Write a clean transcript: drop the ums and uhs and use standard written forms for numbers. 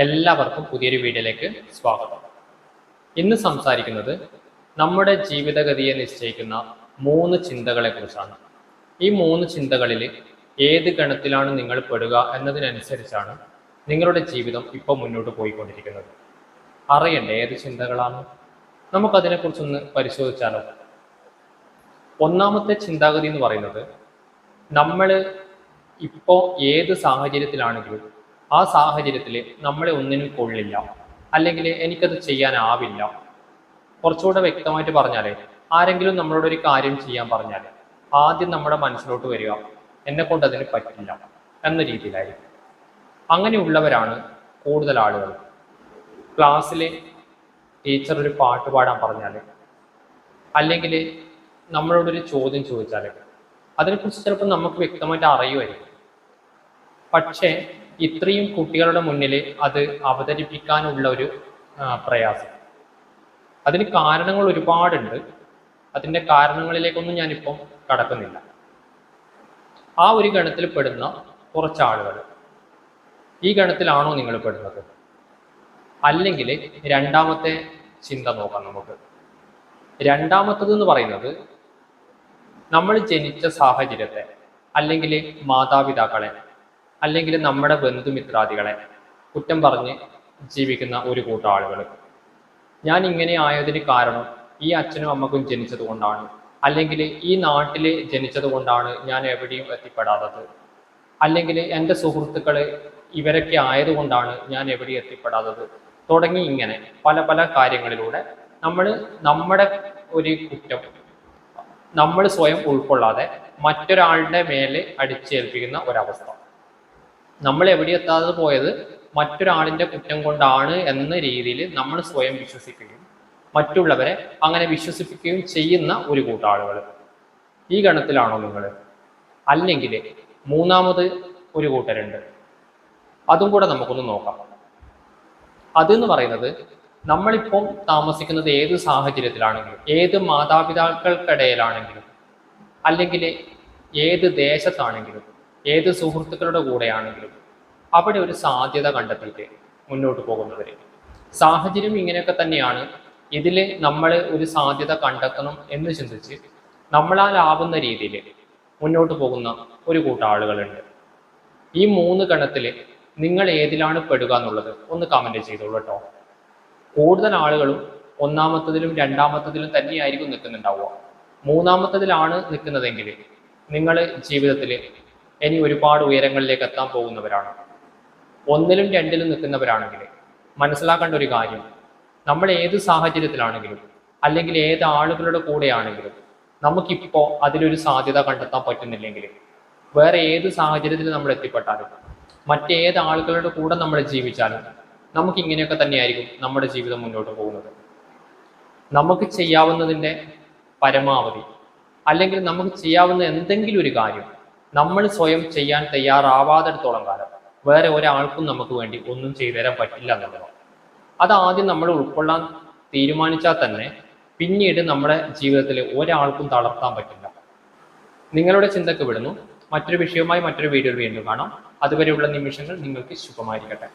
എല്ലാവർക്കും പുതിയൊരു വീഡിയോയിലേക്ക് സ്വാഗതം. ഇന്ന് സംസാരിക്കുന്നത് നമ്മുടെ ജീവിതഗതിയെ നിശ്ചയിക്കുന്ന 3 ചിന്തകളെ കുറിച്ചാണ്. ഈ 3 ചിന്തകളിൽ ഏത് ഗണത്തിലാണ് നിങ്ങൾ പെടുക എന്നതിനനുസരിച്ചാണ് നിങ്ങളുടെ ജീവിതം ഇപ്പോൾ മുന്നോട്ട് പോയിക്കൊണ്ടിരിക്കുന്നത്. അറിയണ്ടേ ഏത് ചിന്തകളാണ്? നമുക്കതിനെക്കുറിച്ചൊന്ന് പരിശോധിച്ചാലോ. ഒന്നാമത്തെ ചിന്താഗതി എന്ന് പറയുന്നത്, നമ്മൾ ഇപ്പോൾ ഏത് സാഹചര്യത്തിലാണെങ്കിലും ആ സാഹചര്യത്തിൽ നമ്മളെ ഒന്നിനും കൊള്ളില്ല, അല്ലെങ്കിൽ എനിക്കത് ചെയ്യാനാവില്ല. കുറച്ചുകൂടെ വ്യക്തമായിട്ട് പറഞ്ഞാൽ, ആരെങ്കിലും നമ്മളോട് ഒരു കാര്യം ചെയ്യാൻ പറഞ്ഞാൽ ആദ്യം നമ്മുടെ മനസ്സിലോട്ട് വരിക എന്നെ കൊണ്ട് അതിന് പറ്റില്ല എന്ന രീതിയിലായിരിക്കും. അങ്ങനെയുള്ളവരാണ് കൂടുതൽ ആളുകൾ. ക്ലാസ്സിൽ ടീച്ചർ ഒരു പാട്ട് പാടാൻ പറഞ്ഞാൽ, അല്ലെങ്കിൽ നമ്മളോടൊരു ചോദ്യം ചോദിച്ചാൽ അതിനെക്കുറിച്ച് ചിലപ്പോൾ നമുക്ക് വ്യക്തമായിട്ട് അറിയുമായിരിക്കും. പക്ഷേ ഇത്രയും കുട്ടികളുടെ മുന്നിൽ അത് അവതരിപ്പിക്കാനുള്ള ഒരു പ്രയാസം, അതിന് കാരണങ്ങൾ ഒരുപാടുണ്ട്. അതിൻ്റെ കാരണങ്ങളിലേക്കൊന്നും ഞാനിപ്പം കടക്കുന്നില്ല. ആ ഒരു ഗണത്തിൽ പെടുന്ന കുറച്ച് ആളുകൾ, ഈ ഗണത്തിലാണോ നിങ്ങൾ പെടുന്നത്? അല്ലെങ്കിൽ രണ്ടാമത്തെ ചിന്ത നോക്കാം നമുക്ക്. രണ്ടാമത്തതെന്ന് പറയുന്നത്, നമ്മൾ ജനിച്ച സാഹചര്യത്തെ, അല്ലെങ്കിൽ മാതാപിതാക്കളെ, അല്ലെങ്കിൽ നമ്മുടെ ബന്ധുമിത്രാദികളെ കുറ്റം പറഞ്ഞ് ജീവിക്കുന്ന ഒരു കൂട്ടം ആളുകൾ. ഞാൻ ഇങ്ങനെ ആയതിന് കാരണം ഈ അച്ഛനും അമ്മക്കും ജനിച്ചത് കൊണ്ടാണ്, അല്ലെങ്കിൽ ഈ നാട്ടിൽ ജനിച്ചത് കൊണ്ടാണ് ഞാൻ എവിടെയും എത്തിപ്പെടാത്തത്, അല്ലെങ്കിൽ എൻ്റെ സുഹൃത്തുക്കൾ ഇവരൊക്കെ ആയതുകൊണ്ടാണ് ഞാൻ എവിടെയും എത്തിപ്പെടാത്തത്, തുടങ്ങി ഇങ്ങനെ പല പല കാര്യങ്ങളിലൂടെ നമ്മുടെ ഒരു കുറ്റം നമ്മൾ സ്വയം ഉൾക്കൊള്ളാതെ മറ്റൊരാളുടെ മേലെ അടിച്ചേൽപ്പിക്കുന്ന ഒരവസ്ഥ. നമ്മൾ എവിടെ എത്താതെ പോയത് മറ്റൊരാളിൻ്റെ കുറ്റം കൊണ്ടാണ് എന്ന രീതിയിൽ നമ്മൾ സ്വയം വിശ്വസിക്കുകയും മറ്റുള്ളവരെ അങ്ങനെ വിശ്വസിപ്പിക്കുകയും ചെയ്യുന്ന ഒരു കൂട്ടം ആളുകൾ. ഈ ഗണത്തിലാണോ നിങ്ങൾ? അല്ലെങ്കിൽ മൂന്നാമത് ഒരു കൂട്ടരുണ്ട്, അതും കൂടെ നമുക്കൊന്ന് നോക്കാം. അതെന്ന് പറയുന്നത്, നമ്മളിപ്പോൾ താമസിക്കുന്നത് ഏത് സാഹചര്യത്തിലാണെങ്കിലും, ഏത് മാതാപിതാക്കൾക്കിടയിലാണെങ്കിലും, അല്ലെങ്കിൽ ഏത് ദേശത്താണെങ്കിലും, ഏത് സുഹൃത്തുക്കളുടെ കൂടെയാണെങ്കിലും, അവിടെ ഒരു സാധ്യത കണ്ടെത്തിയിട്ട് മുന്നോട്ട് പോകുന്നവർ. സാഹചര്യം ഇങ്ങനെയൊക്കെ തന്നെയാണ്, ഇതിൽ നമ്മൾ ഒരു സാധ്യത കണ്ടെത്തണം എന്ന് ചിന്തിച്ച് നമ്മളാലാവുന്ന രീതിയിൽ മുന്നോട്ട് പോകുന്ന ഒരു കൂട്ടം ആളുകളുണ്ട്. ഈ 3 ഗണത്തിൽ നിങ്ങൾ ഏതിലാണ് പെടുക എന്നുള്ളത് ഒന്ന് കമൻറ്റ് ചെയ്തോളൂ കേട്ടോ. കൂടുതൽ ആളുകളും ഒന്നാമത്തതിലും രണ്ടാമത്തതിലും തന്നെയായിരിക്കും നിൽക്കുന്നുണ്ടാവുക. മൂന്നാമത്തതിലാണ് നിൽക്കുന്നതെങ്കിൽ നിങ്ങൾ ജീവിതത്തിൽ ഇനി ഒരുപാട് ഉയരങ്ങളിലേക്ക് എത്താൻ പോകുന്നവരാണ്. 1ലും 2ലും നിൽക്കുന്നവരാണെങ്കിൽ മനസ്സിലാക്കേണ്ട ഒരു കാര്യം, നമ്മൾ ഏത് സാഹചര്യത്തിലാണെങ്കിലും, അല്ലെങ്കിൽ ഏത് ആളുകളുടെ കൂടെയാണെങ്കിലും, നമുക്കിപ്പോൾ അതിലൊരു സാധ്യത കണ്ടെത്താൻ പറ്റുന്നില്ലെങ്കിൽ, വേറെ ഏത് സാഹചര്യത്തിൽ നമ്മൾ എത്തിപ്പെട്ടാലും, മറ്റേത് ആളുകളുടെ കൂടെ നമ്മൾ ജീവിച്ചാലും, നമുക്കിങ്ങനെയൊക്കെ തന്നെയായിരിക്കും നമ്മുടെ ജീവിതം മുന്നോട്ട് പോകുന്നത്. നമുക്ക് ചെയ്യാവുന്നതിൻ്റെ പരമാവധി, അല്ലെങ്കിൽ നമുക്ക് ചെയ്യാവുന്ന എന്തെങ്കിലും ഒരു കാര്യം നമ്മൾ സ്വയം ചെയ്യാൻ തയ്യാറാവാത്തിടത്തോളം കാലം വേറെ ഒരാൾക്കും നമുക്ക് വേണ്ടി ഒന്നും ചെയ്തു തരാൻ പറ്റില്ല എന്നുള്ളതാണ്. അതാദ്യം നമ്മൾ ഉൾക്കൊള്ളാൻ തീരുമാനിച്ചാൽ തന്നെ പിന്നീട് നമ്മുടെ ജീവിതത്തിൽ ഒരാൾക്കും തളർത്താൻ പറ്റില്ല. നിങ്ങളുടെ ചിന്തക്ക് വിടുന്നു. മറ്റൊരു വിഷയവുമായി മറ്റൊരു വീഡിയോയിൽ വീണ്ടും കാണാം. അതുവരെയുള്ള നിമിഷങ്ങൾ നിങ്ങൾക്ക് ശുഭമായിരിക്കട്ടെ.